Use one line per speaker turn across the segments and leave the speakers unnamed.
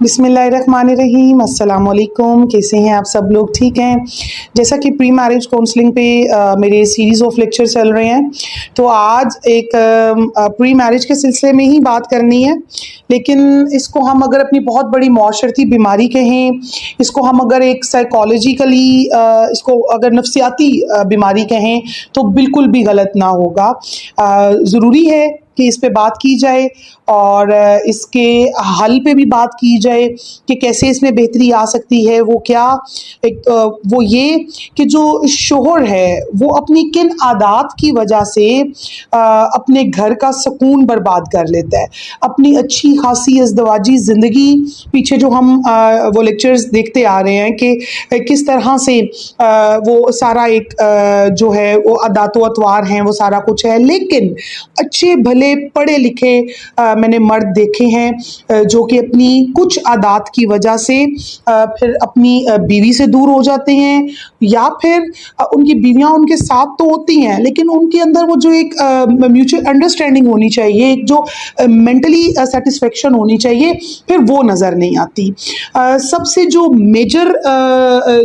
بسم اللہ الرحمن الرحیم، السلام علیکم، کیسے ہیں آپ سب لوگ؟ ٹھیک ہیں؟ جیسا کہ پری میرج کاؤنسلنگ پہ میرے سیریز آف لیکچر چل رہے ہیں، تو آج ایک پری میرج کے سلسلے میں ہی بات کرنی ہے، لیکن اس کو ہم اگر اپنی بہت بڑی معاشرتی بیماری کہیں، اس کو ہم اگر ایک سائیکالوجیکلی اس کو اگر نفسیاتی بیماری کہیں تو بالکل بھی غلط نہ ہوگا۔ ضروری ہے کہ اس پہ بات کی جائے اور اس کے حل پہ بھی بات کی جائے کہ کیسے اس میں بہتری آ سکتی ہے۔ وہ کیا؟ وہ یہ کہ جو شوہر ہے وہ اپنی کن عادات کی وجہ سے اپنے گھر کا سکون برباد کر لیتا ہے، اپنی اچھی خاصی ازدواجی زندگی پیچھے جو ہم وہ لیکچرز دیکھتے آ رہے ہیں کہ کس طرح سے وہ سارا ایک جو ہے وہ عادات و اطوار ہیں، وہ سارا کچھ ہے، لیکن اچھے بھلے پڑھے لکھے میں نے مرد دیکھے ہیں جو کہ اپنی کچھ عادات کی وجہ سے پھر اپنی بیوی سے دور ہو جاتے ہیں، یا پھر ان کی بیویاں ان کے ساتھ تو ہوتی ہیں لیکن ان کے اندر وہ جو ایک میوچل انڈرسٹینڈنگ ہونی چاہیے، ایک جو مینٹلی سیٹسفیکشن ہونی چاہیے، پھر وہ نظر نہیں آتی۔ سب سے جو میجر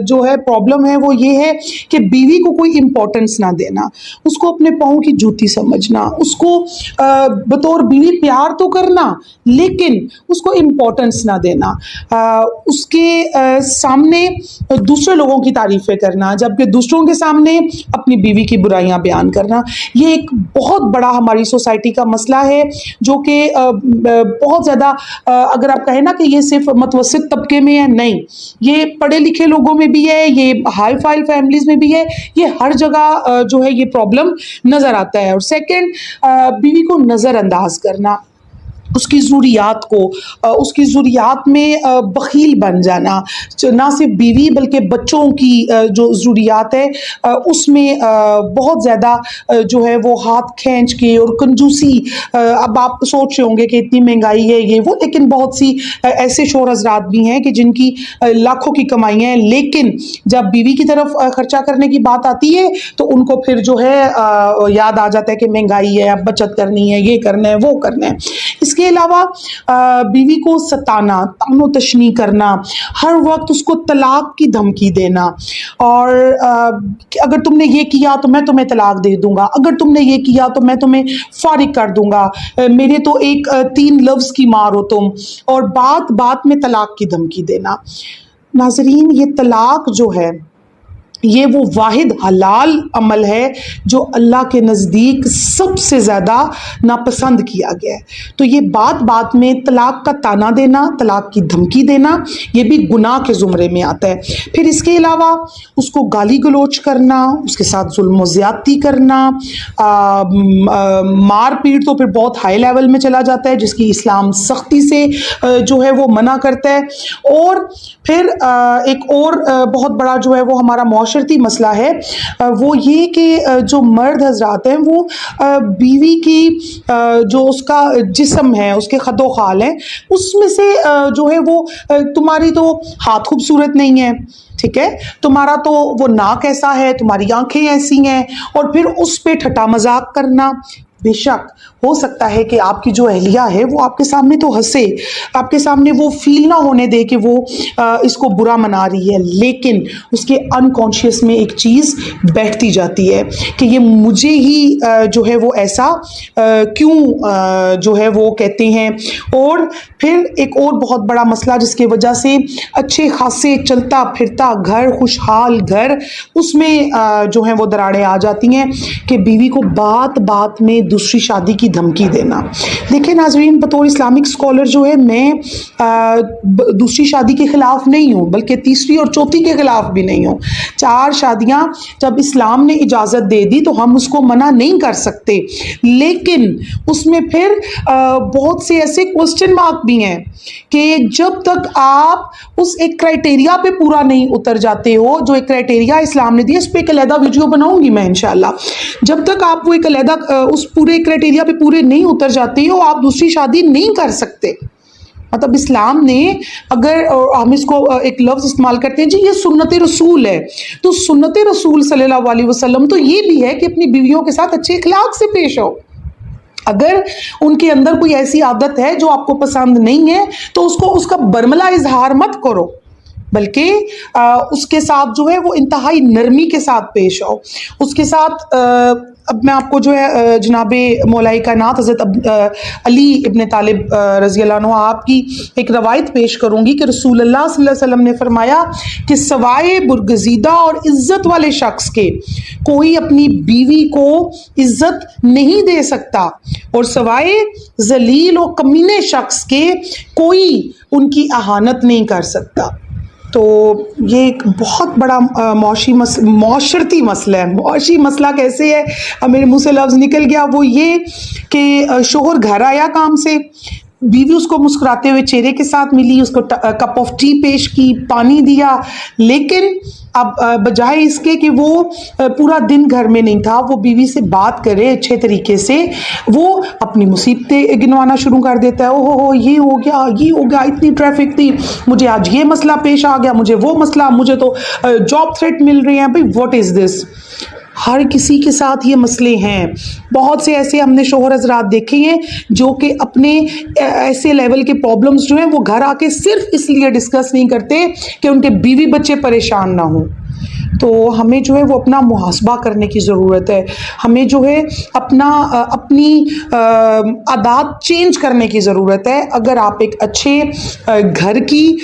جو ہے پرابلم ہے وہ یہ ہے کہ بیوی کو کوئی امپورٹنس نہ دینا، اس کو اپنے پاؤں کی جوتی سمجھنا، اس کو بطور بیوی پیار تو کرنا لیکن اس کو امپورٹنس نہ دینا، اس کے سامنے دوسرے لوگوں کی تعریفیں کرنا جبکہ دوسروں کے سامنے اپنی بیوی کی برائیاں بیان کرنا۔ یہ ایک بہت بڑا ہماری سوسائٹی کا مسئلہ ہے جو کہ بہت زیادہ اگر آپ کہیں نا کہ یہ صرف متوسط طبقے میں ہے، نہیں، یہ پڑھے لکھے لوگوں میں بھی ہے، یہ ہائی فائی فیملیز میں بھی ہے، یہ ہر جگہ جو ہے یہ پرابلم نظر آتا ہے۔ اور سیکنڈ، بیوی کو نظر انداز کرنا، اس کی ضروریات کو، اس کی ضروریات میں بخیل بن جانا، نہ صرف بیوی بلکہ بچوں کی جو ضروریات ہے اس میں بہت زیادہ جو ہے وہ ہاتھ کھینچ کے اور کنجوسی۔ اب آپ سوچ رہے ہوں گے کہ اتنی مہنگائی ہے یہ وہ، لیکن بہت سی ایسے شوہر حضرات بھی ہیں کہ جن کی لاکھوں کی کمائیاں ہیں، لیکن جب بیوی کی طرف خرچہ کرنے کی بات آتی ہے تو ان کو پھر جو ہے یاد آ جاتا ہے کہ مہنگائی ہے، اب بچت کرنی ہے، یہ کرنا ہے، وہ کرنا ہے۔ اس کے علاوہ بیوی کو ستانا، طعن و تشنیع کرنا، ہر وقت اس کو طلاق کی دھمکی دینا، اور اگر تم نے یہ کیا تو میں تمہیں طلاق دے دوں گا، اگر تم نے یہ کیا تو میں تمہیں فارغ کر دوں گا، میرے تو ایک 3 لفظ کی مار ہو تم، اور بات بات میں طلاق کی دھمکی دینا۔ ناظرین، یہ طلاق جو ہے یہ وہ واحد حلال عمل ہے جو اللہ کے نزدیک سب سے زیادہ ناپسند کیا گیا ہے، تو یہ بات بات میں طلاق کا طعنہ دینا، طلاق کی دھمکی دینا، یہ بھی گناہ کے زمرے میں آتا ہے۔ پھر اس کے علاوہ اس کو گالی گلوچ کرنا، اس کے ساتھ ظلم و زیادتی کرنا، مار پیٹ تو پھر بہت ہائی لیول میں چلا جاتا ہے جس کی اسلام سختی سے جو ہے وہ منع کرتا ہے۔ اور پھر ایک اور بہت بڑا جو ہے وہ ہمارا معاشرتی مسئلہ ہے، وہ یہ کہ جو مرد حضرات ہیں وہ بیوی کی جو اس کا جسم ہے، اس کے خد و خال ہیں، اس میں سے جو ہے وہ تمہاری تو ہاتھ خوبصورت نہیں ہے، ٹھیک ہے، تمہارا تو وہ ناک ایسا ہے، تمہاری آنکھیں ایسی ہیں، اور پھر اس پہ ٹھٹا مذاق کرنا۔ بے شک ہو سکتا ہے کہ آپ کی جو اہلیہ ہے وہ آپ کے سامنے تو ہنسے، آپ کے سامنے وہ فیل نہ ہونے دے کہ وہ اس کو برا منا رہی ہے، لیکن اس کے انکانشیس میں ایک چیز بیٹھتی جاتی ہے کہ یہ مجھے ہی جو ہے وہ ایسا کیوں جو ہے وہ کہتے ہیں۔ اور پھر ایک اور بہت بڑا مسئلہ جس کی وجہ سے اچھے خاصے چلتا پھرتا گھر، خوشحال گھر، اس میں جو ہے وہ دراڑیں آ جاتی ہیں کہ بیوی کو بات بات میں دوسری شادی کی دھمکی دینا۔ دیکھیں ناظرین، بطور اسلامک اسکالر جو ہے میں دوسری شادی کے خلاف نہیں ہوں، بلکہ تیسری اور چوتھی کے خلاف بھی نہیں ہوں۔ 4 شادیاں جب اسلام نے اجازت دے دی تو ہم اس کو منع نہیں کر سکتے، لیکن اس میں پھر بہت سے ایسے کوسچن مارک بھی ہیں کہ جب تک آپ اس ایک کرائٹیریا پہ پورا نہیں اتر جاتے ہو، جو ایک کرائٹیریا اسلام نے دیا، اس پہ ایک علیحدہ ویڈیو بناؤں گی میں انشاءاللہ، جب تک آپ وہ ایک علیحدہ اس پورے کرائٹیریا پہ پورے نہیں اتر جاتے ہو آپ دوسری شادی نہیں کر سکتے۔ مطلب اسلام نے، اگر ہم اس کو ایک لفظ استعمال کرتے ہیں جی یہ سنت رسول ہے، تو سنت رسول صلی اللہ علیہ وسلم تو یہ بھی ہے کہ اپنی بیویوں کے ساتھ اچھے اخلاق سے پیش آؤ۔ اگر ان کے اندر کوئی ایسی عادت ہے جو آپ کو پسند نہیں ہے تو اس کا برملا اظہار مت کرو، بلکہ اس کے ساتھ جو ہے وہ انتہائی نرمی کے ساتھ پیش آؤ اس کے ساتھ۔ اب میں آپ کو جو ہے جناب مولا کائنات حضرت علی ابن طالب رضی اللہ عنہ آپ کی ایک روایت پیش کروں گی کہ رسول اللہ صلی اللہ علیہ وسلم نے فرمایا کہ سوائے برگزیدہ اور عزت والے شخص کے کوئی اپنی بیوی کو عزت نہیں دے سکتا، اور سوائے ذلیل و کمینے شخص کے کوئی ان کی اہانت نہیں کر سکتا۔ تو یہ ایک بہت بڑا معاشرتی مسئلہ ہے۔ معاشی مسئلہ کیسے ہے، میرے منہ سے لفظ نکل گیا، وہ یہ کہ شوہر گھر آیا کام سے، بیوی اس کو مسکراتے ہوئے چہرے کے ساتھ ملی، اس کو کپ آف ٹی پیش کی، پانی دیا، لیکن اب بجائے اس کے کہ وہ پورا دن گھر میں نہیں تھا، وہ بیوی سے بات کرے اچھے طریقے سے، وہ اپنی مصیبتیں گنوانا شروع کر دیتا ہے۔ اوہ یہ ہو گیا، اتنی ٹریفک تھی، مجھے آج یہ مسئلہ پیش آ گیا، مجھے وہ مسئلہ، مجھے تو جاب تھریٹ مل رہی ہیں۔ بھائی واٹ از دس؟ ہر کسی کے ساتھ یہ مسئلے ہیں۔ بہت سے ایسے ہم نے شوہر حضرات دیکھے ہیں جو کہ اپنے ایسے لیول کے پرابلمز جو ہیں وہ گھر آ کے صرف اس لیے ڈسکس نہیں کرتے کہ ان کے بیوی بچے پریشان نہ ہوں۔ تو ہمیں جو ہے وہ اپنا محاسبہ کرنے کی ضرورت ہے، ہمیں جو ہے اپنی عادات چینج کرنے کی ضرورت ہے۔ اگر آپ ایک اچھے گھر کی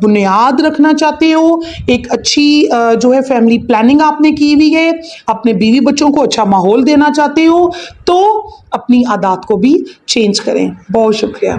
بنیاد رکھنا چاہتے ہو، ایک اچھی جو ہے فیملی پلاننگ آپ نے کی ہوئی ہے، اپنے بیوی بچوں کو اچھا ماحول دینا چاہتے ہو، تو اپنی عادات کو بھی چینج کریں۔ بہت شکریہ۔